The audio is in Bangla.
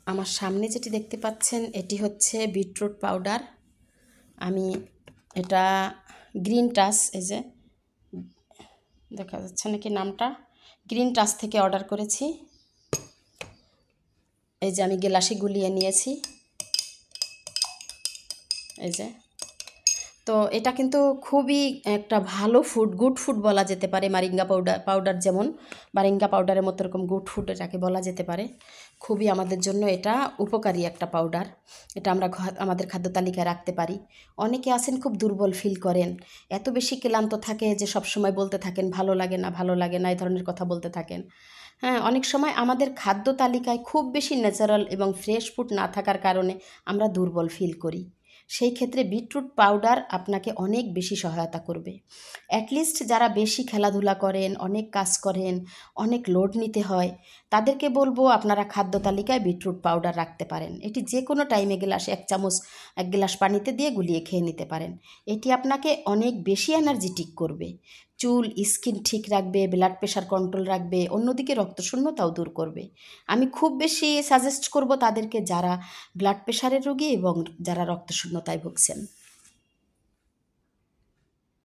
আমার সামনে যেটি দেখতে পাচ্ছেন এটি হচ্ছে বিটরুট পাউডার। আমি এটা গ্রিন টাচ, এই যে দেখা যাচ্ছে নাকি নামটা, গ্রিন টাচ থেকে অর্ডার করেছি। এই যে আমি গ্লাসে গুলিয়ে নিয়েছি, এই যে। তো এটা কিন্তু খুবই একটা ভালো ফুড, গুড ফুড বলা যেতে পারে। মারিঙ্গা পাউডার যেমন মারিঙ্গা পাউডারের মতো এরকম গুড ফুড এটাকে বলা যেতে পারে। খুবই আমাদের জন্য এটা উপকারী একটা পাউডার। এটা আমরা আমাদের খাদ্য তালিকায় রাখতে পারি। অনেকে আছেন খুব দুর্বল ফিল করেন, এত বেশি ক্লান্ত থাকে যে সব সময় বলতে থাকেন ভালো লাগে না, ভালো লাগে না, এই ধরনের কথা বলতে থাকেন। হ্যাঁ, অনেক সময় আমাদের খাদ্য তালিকায় খুব বেশি ন্যাচারাল এবং ফ্রেশ ফুড না থাকার কারণে আমরা দুর্বল ফিল করি। সেই ক্ষেত্রে বিটরুট পাউডার আপনাকে অনেক বেশি সহায়তা করবে। অ্যাটলিস্ট যারা বেশি খেলাধুলা করেন, অনেক কাজ করেন, অনেক লোড নিতে হয়, তাদেরকে বলবো আপনারা খাদ্য তালিকায় বিটরুট পাউডার রাখতে পারেন। এটি যে কোনো টাইমে এক গ্লাস পানিতে দিয়ে গুলিয়ে খেয়ে নিতে পারেন। এটি আপনাকে অনেক বেশি এনার্জেটিক করবে, চুল স্কিন ঠিক রাখবে, ব্লাড প্রেশার কন্ট্রোল রাখবে, অন্যদিকে রক্তশূন্যতাও দূর করবে। আমি খুব বেশি সাজেস্ট করব তাদেরকে যারা ব্লাড প্রেশারের রোগী এবং যারা রক্তশূন্যতায় ভুগছেন।